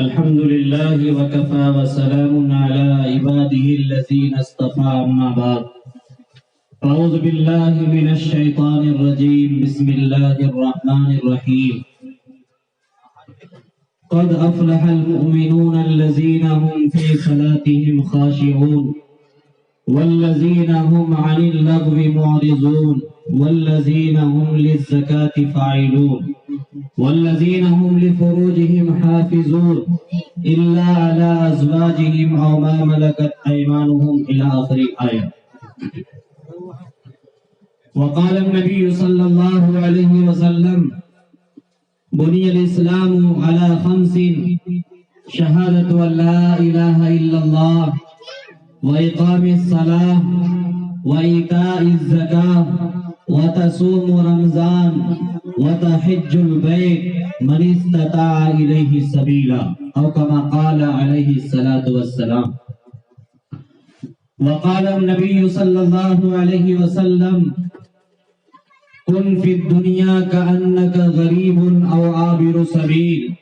الحمد لله وكفى وسلام على عباده الذين اصطفى أما بعد أعوذ بالله من الشيطان الرجيم بسم الله الرحمن الرحيم قد أفلح المؤمنون الذين هم في صلاتهم خاشعون والذين هم عن اللغو معرضون والذين هم للزكاة فاعلون والذين هم لفروجهم حافظون إلا على أزواجهم أو ما ملكت أيمانهم إلى آخر الآية. وقال النبي صلى الله عليه وسلم بني الإسلام على 5: شهادة أن لا إله إلا الله وإقام الصلاة وإيتاء الزكاة وتصوم رمضان وتحج البيت من استطاع إليه سبيلا أو كما قال عليه الصلاة والسلام. وقال النبي صلى الله عليه وسلم كن في الدنيا كأنك غريب أو عابر سبيل.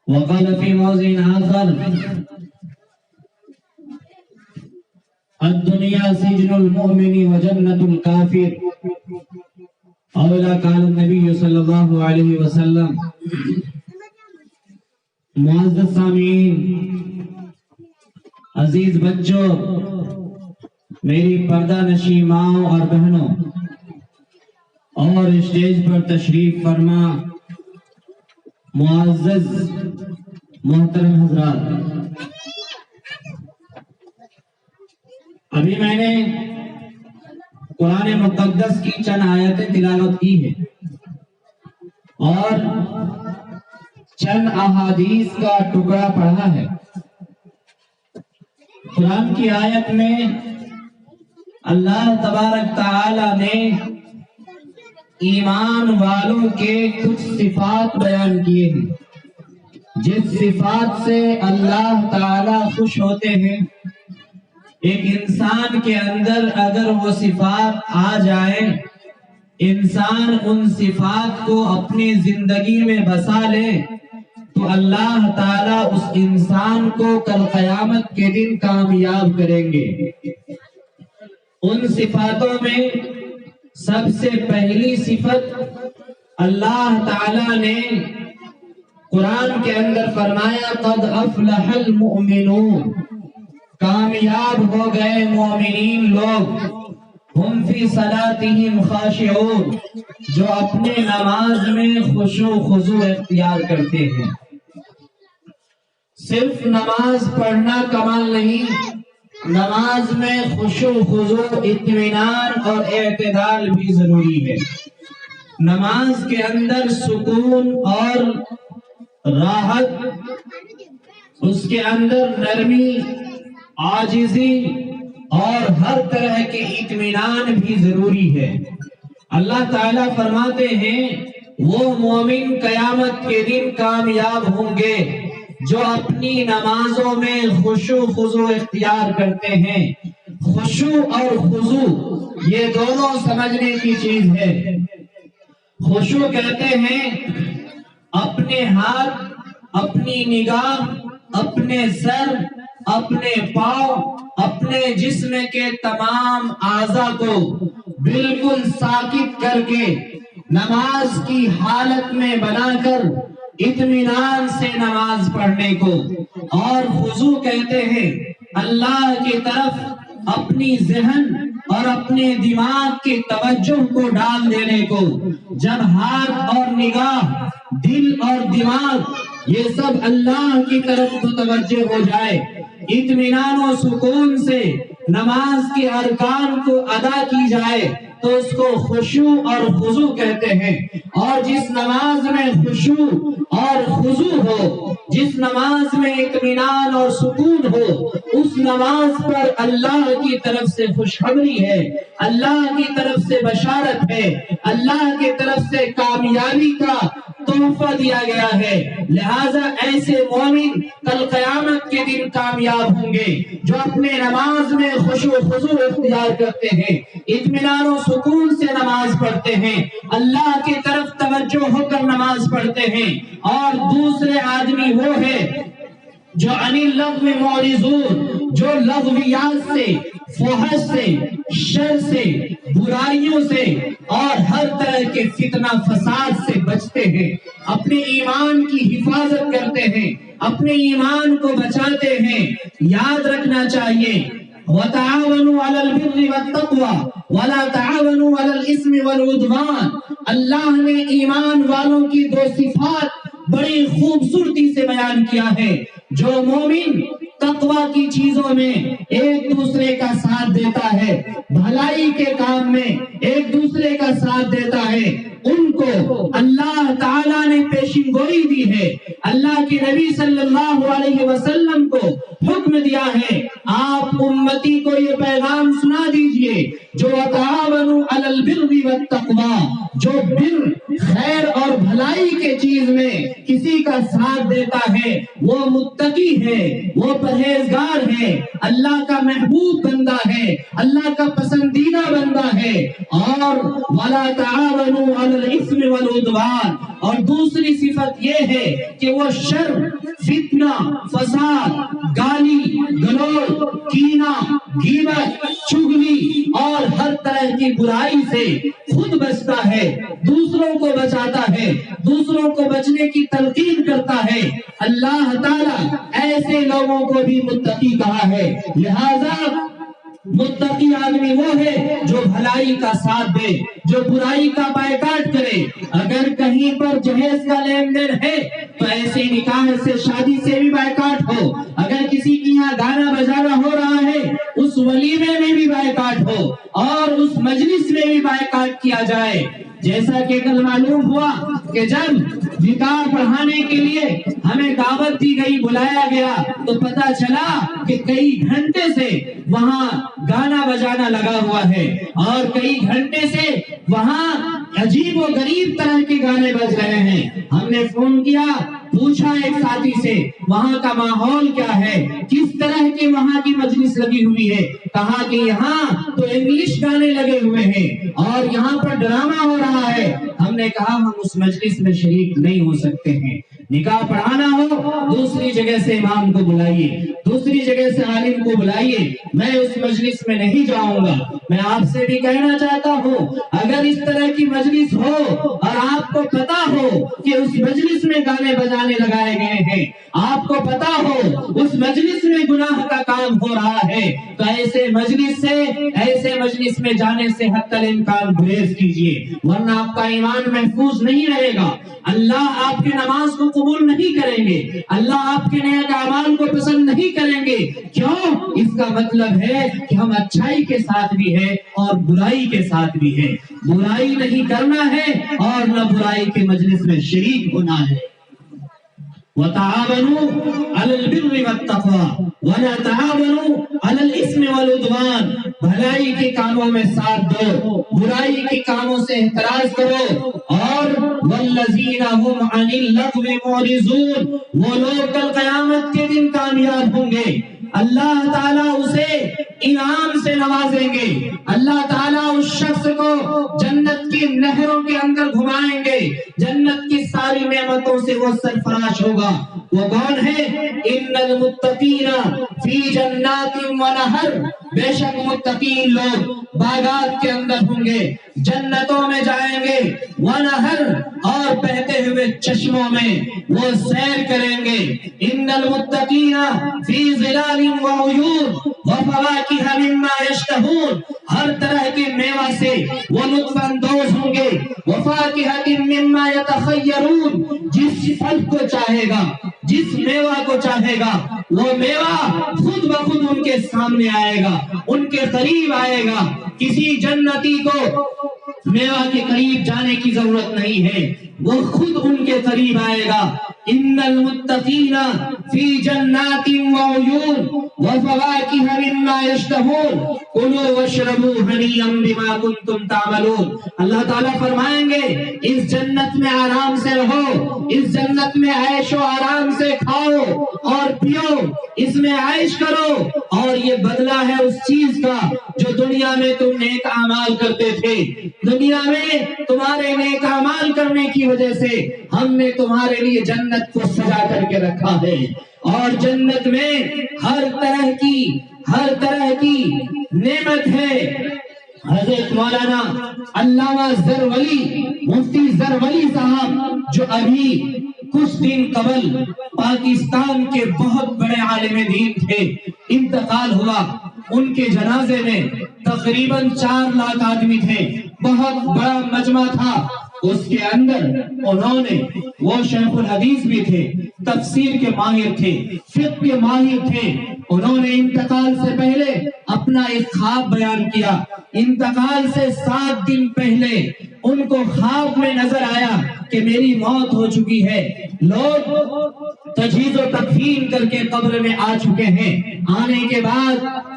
وقال في موضع آخر الدنيا سجن المؤمن وجنة الكافر. اولا قال النبی صلی اللہ علیہ وسلم. معزز سامعین، عزیز بچوں، میری پردہ نشین ماؤں اور بہنوں اور اسٹیج پر تشریف فرما معزز محترم حضرات، ابھی میں نے قرآن مقدس کی چند آیتیں تلاوت کی ہے اور چند احادیث کا ٹکڑا پڑھا ہے. قرآن کی آیت میں اللہ تبارک تعالی نے ایمان والوں کے کچھ صفات بیان کیے ہیں، جس صفات سے اللہ تعالی خوش ہوتے ہیں. ایک انسان کے اندر اگر وہ صفات آ جائے، انسان ان صفات کو اپنی زندگی میں بسا لے تو اللہ تعالیٰ اس انسان کو کل قیامت کے دن کامیاب کریں گے. ان صفاتوں میں سب سے پہلی صفت اللہ تعالیٰ نے قرآن کے اندر فرمایا قد افلح المؤمنون، کامیاب ہو گئے مومنین لوگ، ہم فی صلاتہم خاشعون، جو اپنے نماز میں خشوع خضوع اختیار کرتے ہیں. صرف نماز پڑھنا کمال نہیں، نماز میں خشوع خضوع، اطمینان اور اعتدال بھی ضروری ہے. نماز کے اندر سکون اور راحت، اس کے اندر نرمی، عاجزی اور ہر طرح کے اطمینان بھی ضروری ہے. اللہ تعالیٰ فرماتے ہیں وہ مومن قیامت کے دن کامیاب ہوں گے جو اپنی نمازوں میں خشوع خضوع اختیار کرتے ہیں. خشوع اور خضوع یہ دونوں سمجھنے کی چیز ہے. خشوع کہتے ہیں اپنے ہاتھ، اپنی نگاہ، اپنے سر، اپنے پاؤں، اپنے جسم کے تمام اعضاء کو بالکل ساکت کر کے نماز کی حالت میں بنا کر اطمینان سے نماز پڑھنے کو. اور خضوع کہتے ہیں اللہ کی طرف اپنی ذہن اور اپنے دماغ کی توجہ کو ڈال دینے کو. جب ہاتھ اور نگاہ، دل اور دماغ یہ سب اللہ کی طرف متوجہ ہو جائے، اطمینان و سکون سے نماز کے ارکان کو ادا کی جائے تو اس کو خشوع اور خضوع کہتے ہیں. اور جس نماز میں خشوع اور خضوع ہو، جس نماز میں اطمینان اور سکون ہو، اس نماز پر اللہ کی طرف سے خوشخبری ہے، اللہ کی طرف سے بشارت ہے، اللہ کی طرف سے کامیابی کا तोहफा दिया गया है। लिहाजा ऐसे मोमिन कल क़यामत के दिन कामयाब होंगे जो अपने नमाज में खुशू खुजू इख्तियार करते हैं, इत्मीनान और सुकून से नमाज पढ़ते हैं, अल्लाह की तरफ तवज्जो होकर नमाज पढ़ते हैं। और दूसरे आदमी वो है जो अनिल लग़्व में मौरिज़ून, जो लग़वियात से, फहश से, शर से, बुराइयों से और हर तरह के फितना फसाद से बचते हैं, अपने ईमान की हिफाजत करते हैं, अपने ईमान को बचाते हैं। याद रखना चाहिए वतआवनु अलल बिर्रि वत्तक़वा वला तआवनु अलल इस्मि वल उद्वान। अल्लाह ने ईमान वालों की दो सिफात बड़ी खूबसूरती से बयान किया है। जो मोमिन तक़वा की चीजों में एक दूसरे का साथ देता है, भलाई के काम में एक दूसरे का साथ देता है, उनको अल्लाह ताला ने पेशिनगोई दी है। अल्लाह के नबी सल्लल्लाहु अलैहि वसल्लम को हुक्म दिया है, आप उम्मती को ये पैगाम सुना दीजिए, जो वतआवनु अलल बिर्रि वत्तक़वा, जो बिर खैर और भलाई के चीज में किसी का साथ देता है वो मुत्तकी है, वो परहेजगार है, अल्लाह का महबूब बंदा है, अल्लाह का पसंदीदा बंदा है। और वला तआवनु अलल इस्मि वल उद्वान, और दूसरी सिफत ये है कि वो शर, फितना, फसाद, गाली गलौज, कीना, गीबत, चुगली और हर तरह की बुराई से खुद बचता है, दूसरों को बचाता है, दूसरों को बचने की तलकीन करता है। अल्लाह ताला ऐसे लोगों को भी मुत्तकी कहा है। लिहाजा मुत्तकी आदमी वो है जो भलाई का साथ दे, जो बुराई का बायकाट करे। अगर कहीं पर जहेज का लेन देन है तो ऐसे निकाह से, शादी से भी बायकाट हो। अगर किसी की यहाँ गाना बजाना हो रहा है उस वलीमे में भी बायकाट हो और उस मजलिस में भी बायकाट किया जाए। जैसा कि कल मालूम हुआ कि जब निकाह पढ़ाने के लिए हमें दावत दी गई, बुलाया गया, तो पता चला कि कई घंटे से वहाँ गाना बजाना लगा हुआ है और कई घंटे से वहाँ अजीब व गरीब तरह के गाने बज रहे हैं। हमने फोन किया, पूछा एक साथी से वहाँ का माहौल क्या है, किस तरह की वहाँ की मजलिस लगी हुई है। कहा कि यहाँ तो इंग्लिश गाने लगे हुए हैं और यहाँ पर ड्रामा हो रहा है। हमने कहा हम उस मजलिस में शरीक नहीं हो सकते हैं। निकाह पढ़ाना हो दूसरी जगह से इमाम को बुलाइए, दूसरी जगह से आलिम को बुलाइए, मैं उस मजलिस में नहीं जाऊंगा। मैं आपसे भी कहना चाहता हूँ, अगर इस तरह की मजलिस हो और आपको पता हो कि उस मजलिस में गाने बजाने लगाए गए हैं, आपको पता हो उस मजलिस में गुनाह का काम हो रहा है, तो ऐसे मजलिस में जाने से हत्तल इम्कान गुरेज कीजिए, वरना आपका ईमान महफूज नहीं रहेगा। अल्लाह आपकी नमाज को कबूल नहीं करेंगे, अल्लाह आपके नेक अमाल को पसंद नहीं करेंगे। क्यों? इसका मतलब है कि हम अच्छाई के साथ भी है और बुराई के साथ भी है। बुराई नहीं करना है और न बुराई के मजलिस में शरीक होना है। वतआवनु अलल बिर्रि वत्तक़वा वला तआवनु अलल इस्मि वल उद्वान। भलाई के कामों में साथ दो, बुराई के कामों से इहतराज करो। और वल्लज़ीना हुम अनिल लग़्वि मुअरिज़ून, वो लोग कल क़यामत के दिन कामयाब होंगे। अल्लाह ताला उसे इनाम से नवाजेंगे, अल्लाह ताला उस शख्स को जन्नत की नहरों के अंदर घुमाएंगे, जन्नत की सारी नेमतों से वो सरफराश होगा। वो कौन है? इन्नल मुत्तकीना फी जन्नातिन व नहर, बेशक मुत्तकीन लोग बागात के अंदर होंगे, जन्नतों में जाएंगे, व नहर और बहते हुए चश्मों में वो सैर करेंगे। इन्नल मुत्तकीना फी ज़िलालिन व उयून व फवाकिह मिम्मा यश्तहून, हर तरह के मेवा से वो लुत्फ़अंदोज़ होंगे। व फाकिहतिन मिम्मा यतखय्यरून, जिस फल को चाहेगा, जिस मेवा को चाहेगा, वो मेवा खुद ब खुद उनके सामने आएगा, उनके करीब आएगा। किसी जन्नती को मेवा के करीब जाने की जरूरत नहीं है, वो खुद उनके करीब आएगा। इन्नल मुत्तकीना फी जन्नातिन व उयून व फवाकिह मिम्मा यश्तहून कुलू वशरबू हनीयम बिमा कुंतुम तामलून। अल्लाह ताला फरमाएंगे इस जन्नत में आराम से रहो, इस जन्नत में ऐशो आराम से खाओ और पियो, इसमें ऐश करो, और ये बदला है उस चीज का जो दुनिया में तुम नेक अमाल करते थे। दुनिया में तुम्हारे नेक अमाल करने की वजह से हमने तुम्हारे लिए जन्नत को सजा करके रखा है, और जन्नत में हर तरह की नेमत है। हजरत मौलाना अल्लामा ज़रवली, मुफ्ती ज़रवली साहब, जो अभी कुछ दिन कबल पाकिस्तान के बहुत बड़े आलिम दीन थे, इंतकाल हुआ। उनके जनाजे में तकरीबन 4 लाख आदमी थे, बहुत बड़ा मजमा था। उसके अंदर उन्होंने, वो शेखुल हदीस भी थे, तफसीर के माहिर थे, फिक़्ह के माहिर थे। उन्होंने इंतकाल से पहले अपना एक ख्वाब बयान किया। इंतकाल से 7 दिन पहले उनको ख्वाब में नजर आया कि मेरी मौत हो चुकी है, लोग तजहीज़ और तकफीन करके कब्र में आ चुके हैं। आने के बाद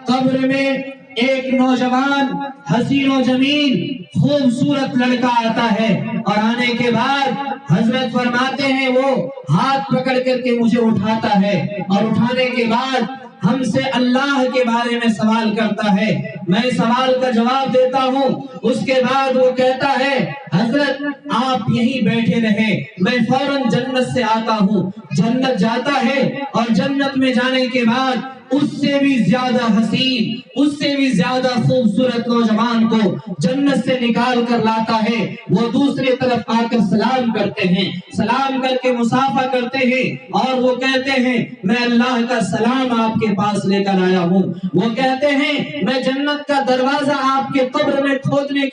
कब्र में एक नौजवान हसीन और जमील खूबसूरत लड़का आता है, और आने के बाद हजरत फरमाते हैं वो हाथ पकड़ करके मुझे उठाता है, और उठाने के बाद हमसे अल्लाह के बारे में सवाल करता है। मैं सवाल का जवाब देता हूँ। उसके बाद वो कहता है हजरत आप यहीं बैठे रहे, मैं फौरन जन्नत से आता हूँ। जन्नत जाता है, और जन्नत में जाने के बाद उससे भी ज्यादा हसीन, उससे भी ज्यादा खूबसूरत नौजवान को जन्नत से निकाल कर लाता है। वो दूसरी तरफ आकर सलाम करते हैं, सलाम करके मुसाफा करते हैं, और वो कहते हैं मैं अल्लाह का सलाम आपके पास लेकर आया हूँ। वो कहते हैं मैं जन्नत का दरवाजा आपके कब्र में खोलने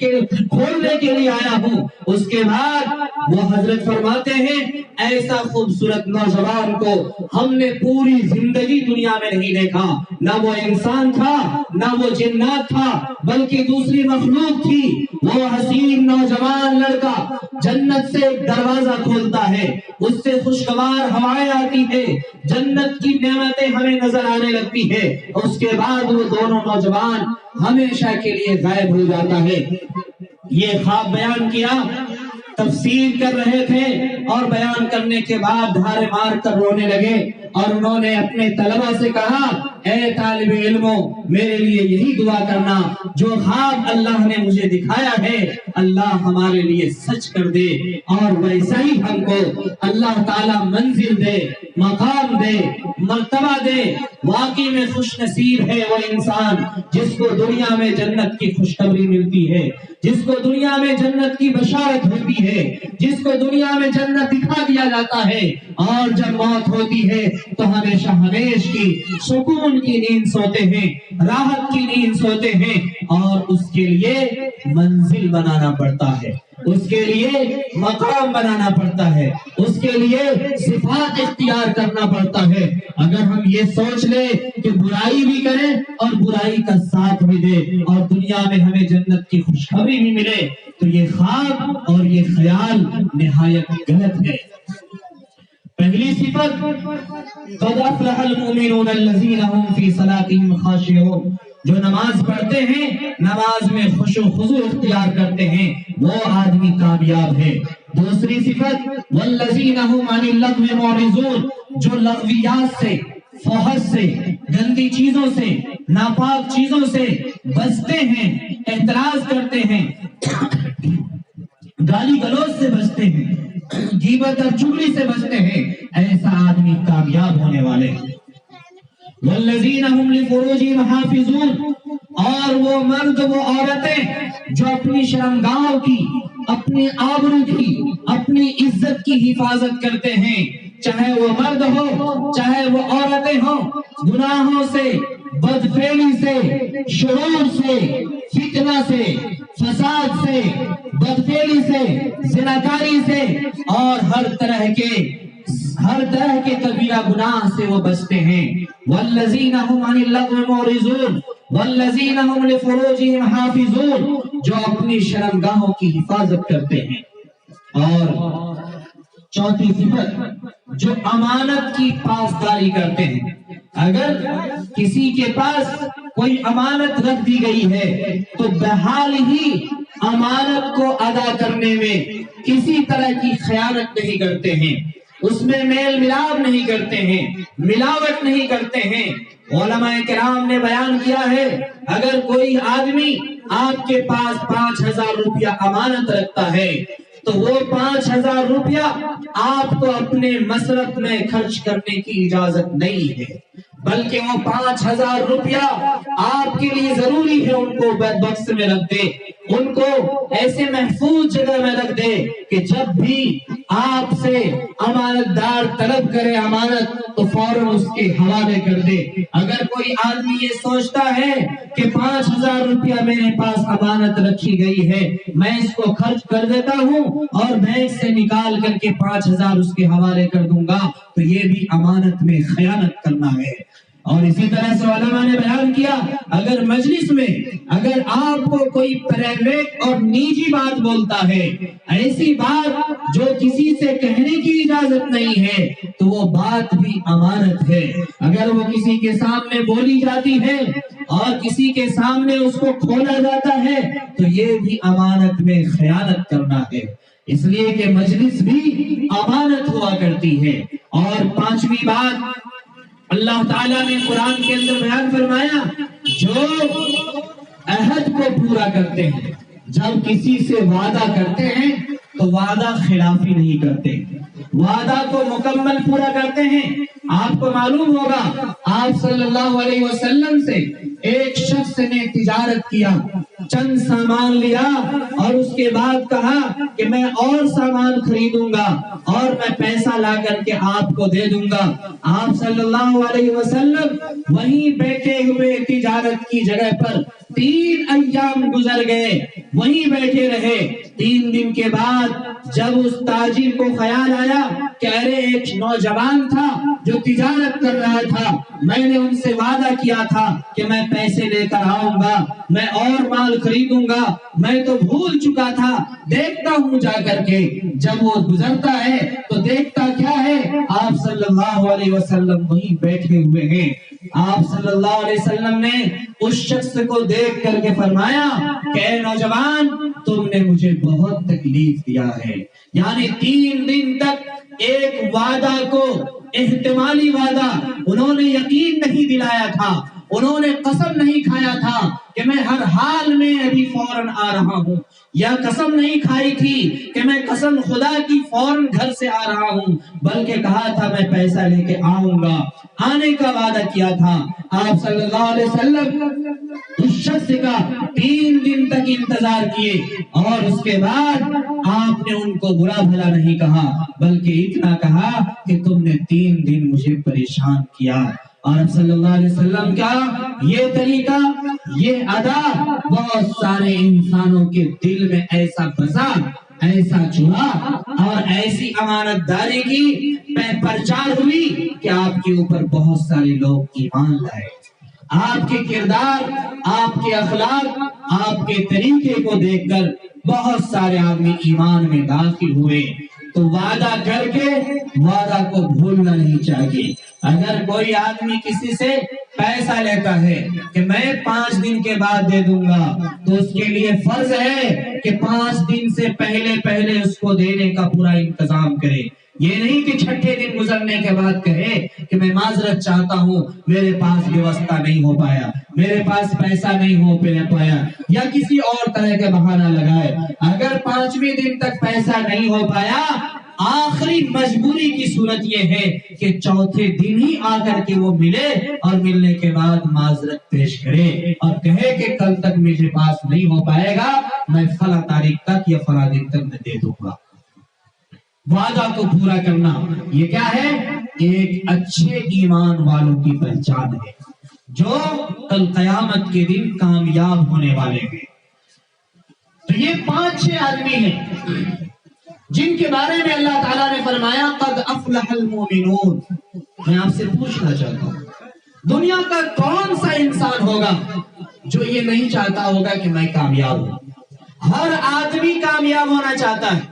के लिए आया हूँ। उसके बाद वो हजरत फरमाते हैं ऐसा खूबसूरत नौजवान को हमने पूरी जिंदगी दुनिया में नहीं देखा। ना वो इंसान था, ना वो जिन्नात था, बल्कि दूसरी मखलूक थी। वो हसीन नौजवान लड़का जन्नत से दरवाजा खोलता है, उससे खुशगवार हवाएं आती है, जन्नत की नेमतें हमें नजर आने लगती है। उसके बाद वो दोनों नौजवान हमेशा के लिए गायब हो जाता है। ये ख्वाब बयान किया, तफसीर कर रहे थे, और बयान करने के बाद धारे मार कर रोने लगे, और उन्होंने अपने तलबा से कहा ए तालिबे इल्मो, मेरे लिए यही दुआ करना जो ख्वाब अल्लाह ने मुझे दिखाया है अल्लाह हमारे लिए सच कर दे, और वैसा ही हमको अल्लाह ताला मंजिल दे, मकाम दे, मर्तबा दे। वाकई में खुश नसीब है वो इंसान जिसको दुनिया में जन्नत की खुशखबरी मिलती है, जिसको दुनिया में जन्नत की बशारत होती है, जिसको दुनिया में जन्नत दिखा दिया जाता है, और जब मौत होती है तो हमेशा हमेश की सुकून की नींद सोते हैं, राहत की नींद सोते हैं। और उसके लिए मंजिल बनाना पड़ता है, उसके लिए मकाम बनाना पड़ता है, उसके लिए सिफात इख्तियार करना पड़ता है। अगर हम ये सोच ले कि बुराई भी करें और बुराई का साथ भी दे और दुनिया में हमें जन्नत की खुशखबरी भी मिले, तो ये ख्वाब और ये ख्याल निहायत गलत है। पहली सिफत क़द अफ़लहल मुमिनून अल्लज़ीना हुम फ़ी सलातिहिम ख़ाशिऊन, जो नमाज पढ़ते हैं, नमाज में खुशू खुजू इख्तियार करते हैं, वो आदमी कामयाब है। दूसरी सिफत वल्लज़ीना हुम अनिल लग़्वी मुअरिज़ून, जो लग़वियात से, फहश से, गंदी चीजों से, नापाक चीजों से बचते हैं, एतराज करते हैं, गाली गलौज से बचते हैं, गीबत और चुगली से बचते हैं, ऐसा आदमी कामयाब होने वाले हैं। वल्लज़ीना हुम लिफ़ुरूजिहिम हाफ़िज़ून, और वो मर्द वो औरतें जो अपनी शर्मगाहों की, अपनी आबरू की, अपनी इज्जत की हिफाजत करते हैं, चाहे वो मर्द हो चाहे वो औरतें हो, गुनाहों से, बदफेली से, शुरूर से, फितना से, फसाद से, बदफेली से, ज़िनाकारी से, और हर तरह के कबीरा गुनाह से वो बचते हैं। वल्लज़ीना हुम अनिल लग़्वी मुअरिज़ून वल्लज़ीना हुम लिफ़ुरूजिहिम हाफ़िज़ून, जो अपनी शर्मगाहों की हिफाजत करते हैं। और चौथी सिफत जो अमानत की पासदारी करते हैं। अगर किसी के पास कोई अमानत रख दी गई है तो बहाल ही अमानत को अदा करने में किसी तरह की खयानत नहीं करते हैं, उसमें मेल मिलाप नहीं करते हैं, मिलावट नहीं करते हैं। उलमाए किराम ने बयान किया है, अगर कोई आदमी आपके पास 5,000 रुपया अमानत रखता है तो वो 5,000 रुपया आपको अपने मसरफ में खर्च करने की इजाजत नहीं है, बल्कि वो 5,000 रुपया आपके लिए जरूरी है उनको बक्स में रख दे, उनको ऐसे महफूज जगह में रख दे कि जब भी आपसे अमानतदार तलब करे अमानत तो फौरन उसके हवाले कर दे। अगर कोई आदमी ये सोचता है कि 5,000 रुपया मेरे पास अमानत रखी गई है, मैं इसको खर्च कर देता हूँ और बैंक से निकाल करके 5,000 उसके हवाले कर दूंगा, तो ये भी अमानत में खयानत करना है। और इसी तरह से उलमा ने बयान किया, अगर मजलिस में अगर आपको कोई प्राइवेट और निजी बात बोलता है, ऐसी बात जो किसी से कहने की इजाजत नहीं है, तो वो बात भी अमानत है। अगर वो किसी के सामने बोली जाती है और किसी के सामने उसको खोला जाता है तो ये भी अमानत में खयानत करना है। इसलिए कि मजलिस भी अमानत हुआ करती है। और पांचवी बात, अल्लाह ताला ने कुरान के अंदर बयान फरमाया, जो अहद को पूरा करते हैं, जब किसी से वादा करते हैं तो वादा खिलाफी नहीं करते, वादा को मुकम्मल पूरा करते हैं। आपको मालूम होगा, आप सल्लल्लाहु अलैहि वसल्लम से एक शख्स ने तिजारत किया, चंद सामान लिया और उसके बाद कहा कि मैं और सामान खरीदूंगा और मैं पैसा ला करके आपको दे दूंगा। आप सल्लल्लाहु अलैहि वसल्लम वहीं बैठे हुए तिजारत की जगह पर 3 अय्याम गुजर गए, वहीं बैठे रहे। 3 दिन के बाद जब उस ताजिर को ख्याल आया कि अरे एक नौजवान था जो तिजारत कर रहा था, मैंने उनसे वादा किया था कि मैं पैसे लेकर आऊंगा, मैं और माल खरीदूंगा, मैं तो भूल चुका था, देखता हूँ जा करके। जब वो गुजरता है तो देखता क्या है, आप सल्लल्लाहु अलैहि वसल्लम वहीं बैठे हुए हैं। आप सल्लल्लाहु अलैहि वसल्लम ने उस शख्स को देख करके फरमाया कि ऐ नौजवान, तुमने मुझे बहुत तकलीफ दिया है। यानी 3 दिन तक एक वादा को, एहतिमाली वादा, उन्होंने यकीन नहीं दिलाया था, उन्होंने कसम नहीं खाया था कि मैं हर हाल में अभी फौरन आ रहा हूँ, या कसम नहीं खाई थी कि मैं कसम खुदा की फौरन घर से आ रहा हूँ, बल्कि कहा था मैं पैसा लेके आऊंगा, आने का वादा किया था। आप सल्लल्लाहु अलैहि वसल्लम उस शख्स का 3 दिन तक इंतजार किए और उसके बाद आपने उनको बुरा भला नहीं कहा, बल्कि इतना कहा कि तुमने 3 दिन मुझे परेशान किया। और सल्लल्लाहु अलैहि वसल्लम का ये तरीका, ये अदा बहुत सारे इंसानों के दिल में ऐसा बसा, ऐसा चुना और ऐसी अमानतदारी की प्रचार हुई कि आपके ऊपर बहुत सारे लोग ईमान लाए। आपके किरदार, आपके अखलाक, आपके तरीके को देखकर बहुत सारे आदमी ईमान में दाखिल हुए। तो वादा करके वादा को भूलना नहीं चाहिए। अगर कोई आदमी किसी से पैसा लेता है कि मैं 5 दिन के बाद दे दूंगा, तो उसके लिए फर्ज है कि 5 दिन से पहले पहले उसको देने का पूरा इंतजाम करे। ये नहीं कि 6ठे दिन गुजरने के बाद कहे कि मैं माजरत चाहता हूँ, मेरे पास व्यवस्था नहीं हो पाया, मेरे पास पैसा नहीं हो पाया, या किसी और तरह के बहाना लगाए। अगर 5वें दिन तक पैसा नहीं हो पाया, आखिरी मजबूरी की सूरत ये है कि चौथे दिन ही आकर के वो मिले और मिलने के बाद माजरत पेश करे और कहे कि कल तक मेरे पास नहीं हो पाएगा, मैं फला तारीख तक या फला दिन तक मैं दे दूंगा। वादा को पूरा करना ये क्या है? एक अच्छे ईमान वालों की पहचान है, जो कल कयामत के दिन कामयाब होने वाले हैं। तो ये 5-6 आदमी हैं जिनके बारे में अल्लाह ताला ने फरमाया क़द अफ़लहल मोमिनून। मैं आपसे पूछना चाहता हूँ, दुनिया का कौन सा इंसान होगा जो ये नहीं चाहता होगा कि मैं कामयाब हूँ? हर आदमी कामयाब होना चाहता है,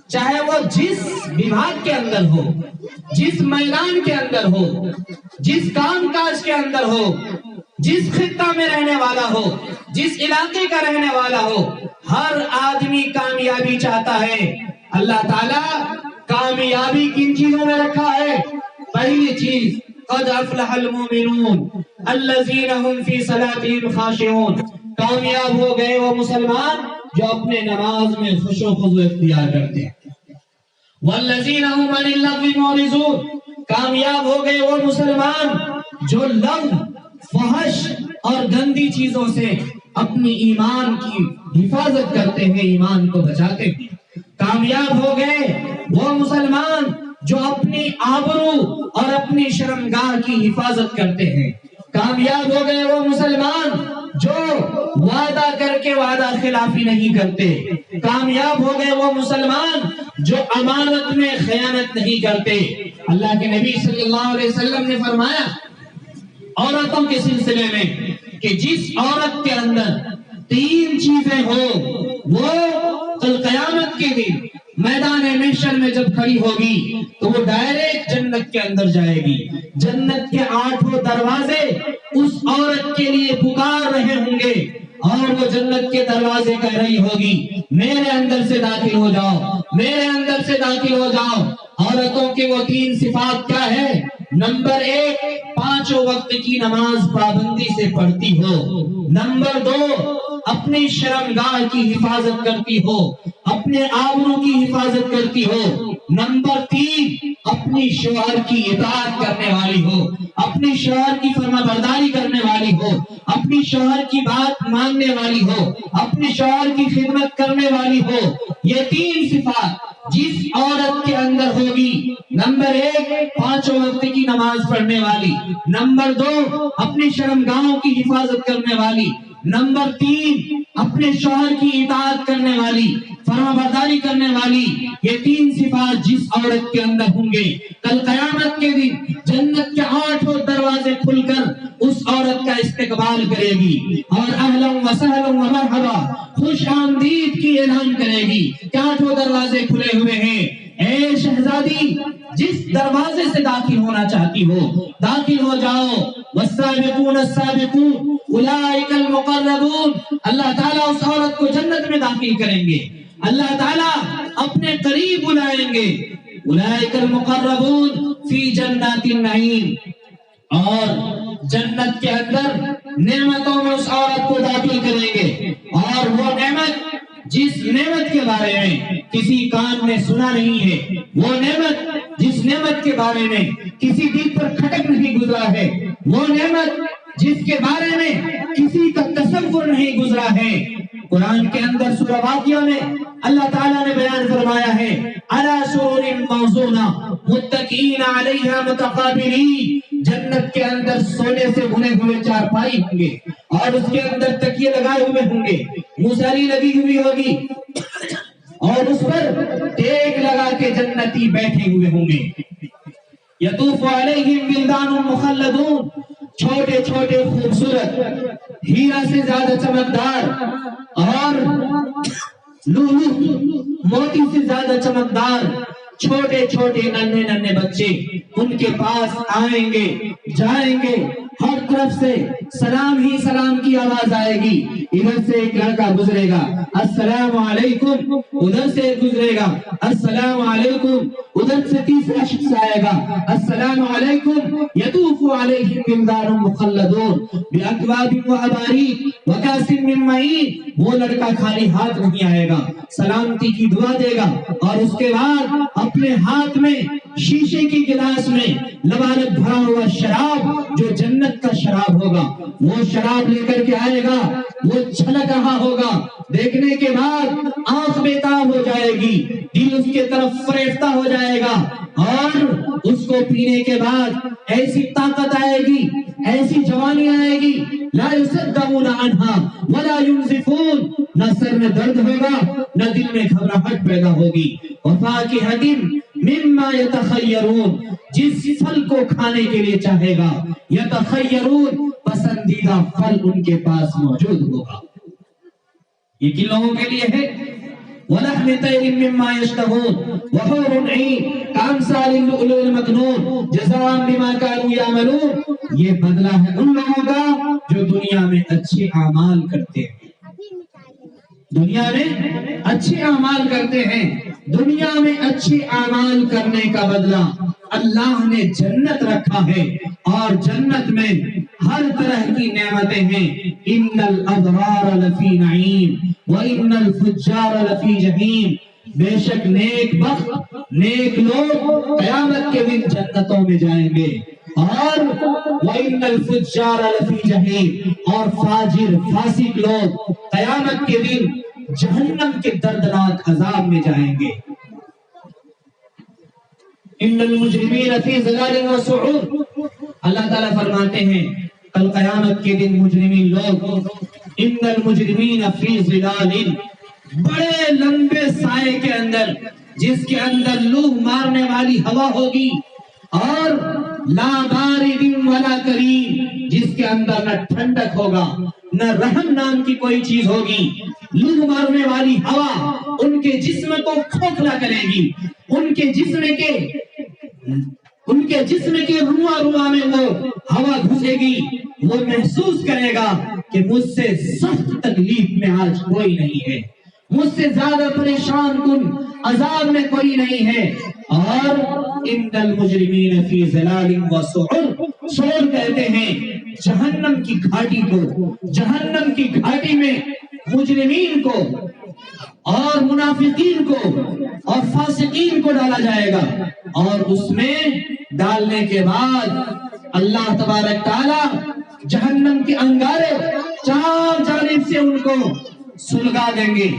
چاہے وہ جس विभाग کے اندر ہو, جس میدان کے اندر ہو, جس کام کاج کے اندر ہو, جس خطہ میں رہنے والا ہو, جس علاقے کا رہنے والا ہو, ہر آدمی کامیابی چاہتا ہے. اللہ تعالیٰ کامیابی کن چیزوں میں رکھا ہے؟ پہلی چیز قد افلح المؤمنون الذین هم فی صلاتهم خاشعون. کامیاب ہو گئے وہ مسلمان جو اپنے نماز میں خشوع و خضوع اختیار کرتے ہیں. والذین هم عن اللغو معرضون. کامیاب ہو گئے وہ مسلمان جو لغو, فحش اور گندی چیزوں سے اپنی ایمان کی حفاظت کرتے ہیں, ایمان کو بچاتے ہیں. کامیاب ہو گئے وہ مسلمان جو اپنی آبرو اور اپنی شرمگاہ کی حفاظت کرتے ہیں. کامیاب ہو گئے وہ مسلمان جو وعدہ کر کے وعدہ خلافی نہیں کرتے. کامیاب ہو گئے وہ مسلمان جو امانت میں خیانت نہیں کرتے. اللہ کے نبی صلی اللہ علیہ وسلم نے فرمایا عورتوں کے سلسلے میں کہ جس عورت کے اندر 3 چیزیں ہو وہ کل قیامت کے دن میدان محشر میں جب کھڑی ہوگی تو وہ ڈائریکٹ جنت کے اندر جائے گی. جنت کے 8 دروازے اس عورت کے لیے پکار رہے ہوں گے اور وہ جنت کے دروازے کہہ رہی ہوگی میرے اندر سے داخل ہو جاؤ, میرے اندر سے داخل ہو جاؤ. عورتوں کے وہ 3 صفات کیا ہے؟ نمبر 1 5 وقت کی نماز پابندی سے پڑھتی ہو. نمبر 2 اپنی شرمگاہ کی حفاظت کرتی ہو, اپنے آبرو کی حفاظت کرتی ہو. نمبر 3 اپنی شوہر کی اطاعت کرنے والی ہو, اپنی شوہر کی فرما برداری کرنے والی ہو, اپنی شوہر کی بات ماننے والی ہو, اپنی شوہر کی خدمت کرنے والی ہو. یہ 3 صفات جس عورت کے اندر ہوگی, نمبر 1 5 وقت کی نماز پڑھنے والی, نمبر 2 اپنی شرمگاہوں کی حفاظت کرنے والی, نمبر 3 اپنے شوہر کی اطاعت کرنے والی, فرما برداری کرنے والی. یہ 3 صفات جس عورت کے اندر ہوں گے کل قیامت کے دن جنت کے 8 دروازے کھل کر اس عورت کا استقبال کرے گی اور اہلا و سہلا و مرحبا خوش آمدید کی اعلان کرے گی کہ 8 دروازے کھلے ہوئے ہیں. اے شہزادی, جس دروازے سے داخل ہونا چاہتی ہو داخل ہو جاؤ. والسابقون السابقون اولئک المقربون. اللہ تعالیٰ اس عورت کو جنت میں داخل کریں گے, اللہ تعالیٰ اپنے قریب بلائیں گے. اولئک المقربون فی جنات النعیم. اور جنت کے اندر نعمتوں میں اس عورت کو داخل کریں گے, اور وہ نعمت جس نعمت کے بارے میں کسی کان نے سنا نہیں ہے, وہ نعمت جس نعمت کے بارے میں کسی دل پر کھٹک نہیں گزرا ہے, وہ نعمت جس کے بارے میں کسی کا تصور نہیں گزرا ہے. قرآن کے اندر سورہ واقعہ میں اللہ تعالیٰ نے بیان فرمایا ہے علی سرر موضونہ متکئین علیہا متقابلین. جنت کے اندر سونے سے بنے ہوئے چارپائی ہوں گے اور اس کے اندر تکیے لگائے ہوئے ہوں گے, موسری لگی ہوئی ہوگی اور اس پر ٹیک لگا کے جنتی بیٹھے ہوئے ہوں گے. یطوف علیہم ولدان مخلدون. چھوٹے چھوٹے خوبصورت ہیرا سے زیادہ چمکدار اور لؤلؤ موتی سے زیادہ چمکدار چھوٹے چھوٹے ننھے ننھے بچے ان کے پاس آئیں گے جائیں گے. ہر طرف سے سلام ہی سلام کی آواز آئے گی. ادھر سے ایک لڑکا گزرے گا السلام علیکم, ادھر سے گزرے گا السلام علیکم, ادھر سے تیسرا شخص آئے گا السلام علیکم. یطوف علیہم ولدان مخلدون باکواب واباریق وکاس من معین. وہ لڑکا خالی ہاتھ نہیں آئے گا, سلامتی کی دعا دے گا اور اس کے بعد اپنے ہاتھ میں شیشے کی گلاس میں لبالب بھرا ہوا شراب جو جنت کا شراب ہوگا وہ شراب لے کر کے آئے گا. وہ چھلک رہا ہوگا, دیکھنے کے بعد آنکھ بےتاب ہو جائے گی, دل اس کے طرف فریفتہ ہو جائے گا اور اس کو پینے کے بعد ایسی طاقت آئے گی, ایسی جوانی آئے گی لا يصدعون عنها ولا ينزفون. نہ سر میں درد ہوگا نہ دل میں گھبراہٹ پیدا ہوگی. وفاکہۃ مما یتخیرون. جس پھل کو کھانے کے لیے چاہے گا یتخیرون پسندیدہ پھل ان کے پاس موجود ہوگا. یہ کن لوگوں کے لیے ہے؟ وَلَحْمِ طَيْرٍ مِّمَّا يَشْتَهُونَ وَحُورٌ عِينٌ كَأَمْثَالِ اللُّؤْلُؤِ الْمَكْنُونِ جَزَاءً بِمَا كَانُوا يَعْمَلُونَ. یہ بدلہ ہے ان لوگوں کا جو دنیا میں اچھے اعمال کرتے ہیں. دنیا میں اچھے اعمال کرتے ہیں. دنیا میں اچھے اعمال کرنے کا بدلہ اللہ نے جنت رکھا ہے، اور جنت میں ہر طرح کی نعمتیں ہیں. ان الابرار لفی نعیم وان الفجار لفی جحیم. بے شک نیک بخت، نیک لوگ قیامت کے دن جنتوں میں جائیں گے، اور وان الفجار لفی جحیم، اور فاجر فاسق لوگ قیامت کے دن جہنم کے دردناک عذاب میں جائیں گے. ان المجرمین فی ظلال و سعور. اللہ تعالیٰ فرماتے ہیں کل قیامت کے دن مجرمین لوگ ان المجرمین فی ظلال، بڑے لمبے سائے کے اندر، جس کے اندر لو مارنے والی ہوا ہوگی، اور لا بارد ولا کریم، جس کے اندر نہ ٹھنڈک ہوگا نہ رحم نام کی کوئی چیز ہوگی. لو مارنے والی ہوا ان کے جسم کو کھوکھلا کرے گی، ان کے جسم کے رواں رواں میں وہ ہوا گھسے گی. وہ محسوس کرے گا کہ مجھ سے سخت تکلیف میں آج کوئی نہیں ہے، مجھ سے زیادہ پریشان کن عذاب میں کوئی نہیں ہے. اور ان المجرمین فی ظلال و سعور، سعور کہتے ہیں جہنم کی گھاٹی کو. جہنم کی گھاٹی میں مجرمین کو اور منافقین کو اور فاسقین کو ڈالا جائے گا، اور اس میں ڈالنے کے بعد اللہ تبارک تعالی جہنم کے انگارے چار جانب سے ان کو سلگا دیں گے.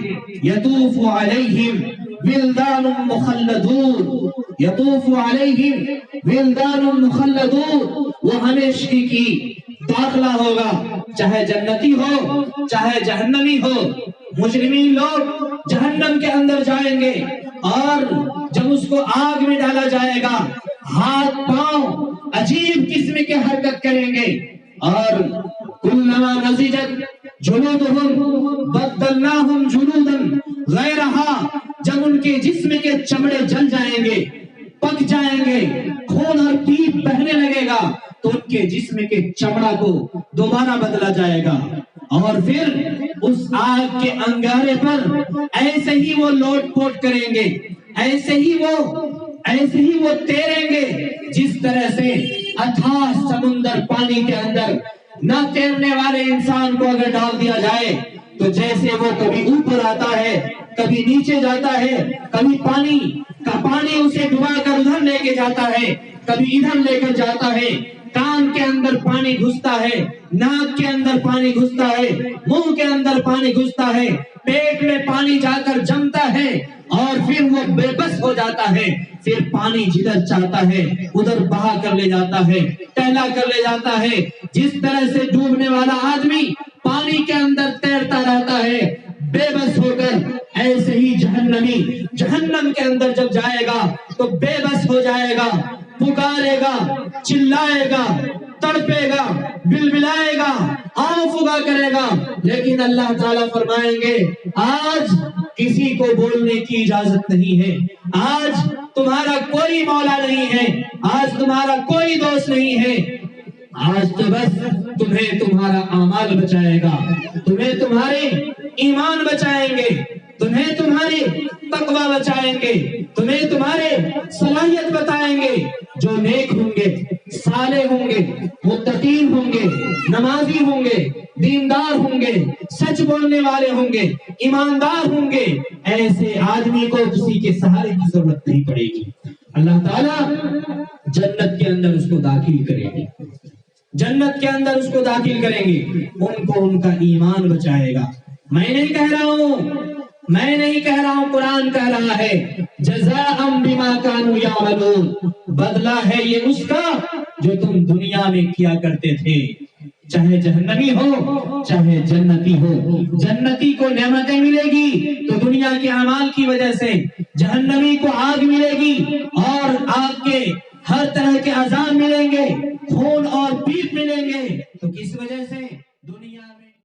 یطوف علیہم ولدان مخلدون، یطوف علیہم ولدان مخلدون. وہ ہمیشگی کی داخلہ ہوگا، چاہے جنتی ہو چاہے جہنمی ہو. مجرمین لوگ جہنم کے اندر جائیں گے، اور جب اس کو آگ میں ڈالا جائے گا ہاتھ پاؤں عجیب قسم کے حرکت کریں گے. اور کلما نضجت جلودہم بدلناہم جلودا غیرہا، جب ان کے جسم کے چمڑے جل جائیں گے، پک جائیں گے، خون اور پیپ بہنے لگے گا، تو ان کے جسم کے چمڑا کو دوبارہ بدلا جائے گا. اور پھر اس آگ کے انگارے پر ایسے ہی وہ لوٹ پوٹ کریں گے، ایسے ہی وہ تیریں گے جس طرح سے اتھاہ سمندر پانی کے اندر نہ تیرنے والے انسان کو اگر ڈال دیا جائے تو جیسے وہ کبھی اوپر آتا ہے کبھی نیچے جاتا ہے، کبھی پانی اسے ڈبا کر ادھر لے کے جاتا ہے، کبھی ادھر لے کر جاتا ہے. کان کے اندر پانی گھستا ہے، ناک کے اندر پانی گھستا ہے، منہ کے اندر پانی گھستا ہے، پیٹ میں پانی جا کر جمتا ہے، اور پھر وہ بے بس ہو جاتا ہے. پھر پانی جدھر چاہتا ہے ادھر بہا کر لے جاتا ہے، ٹہلا کر لے جاتا ہے. جس طرح سے ڈوبنے والا آدمی پانی کے اندر تیرتا رہتا ہے بے بس ہو کر، ایسے ہی جہنمی جہنم کے اندر جب جائے گا تو بے بس ہو جائے گا، پکارے گا، چلائے گا، تڑپے گا، بلبلائے گا، آہ فغاں کرے گا. لیکن اللہ تعالیٰ فرمائیں گے آج کسی کو بولنے کی اجازت نہیں ہے، آج تمہارا کوئی مولا نہیں ہے، آج تمہارا کوئی دوست نہیں ہے. آج تو بس تمہیں تمہارا اعمال بچائے گا، تمہیں تمہارے ایمان بچائیں گے، تمہیں تمہاری تقوی بچائیں گے، تمہیں تمہارے صلاحیت بتائیں گے. جو نیک ہوں گے، صالح ہوں گے، متقین ہوں گے، نمازی ہوں گے، دیندار ہوں گے، سچ بولنے والے ہوں گے، ایماندار ہوں گے، ایسے آدمی کو کسی کے سہارے کی ضرورت نہیں پڑے گی. اللہ تعالیٰ جنت کے اندر اس کو داخل کرے گی، جنت کے اندر اس کو داخل کریں گے، ان کو ان کا ایمان بچائے گا. میں نہیں کہہ رہا ہوں، قرآن کہہ رہا ہے جزاء بما كانوا يعملون. بدلہ ہے یہ اس کا جو تم دنیا میں کیا کرتے تھے. چاہے جہنمی ہو چاہے جنتی ہو، جنتی کو نعمتیں ملے گی تو دنیا کے اعمال کی وجہ سے، جہنمی کو آگ ملے گی اور آگ کے ہر طرح کے عذاب ملیں گے، خون اور پیپ ملیں گے. تو کس وجہ سے؟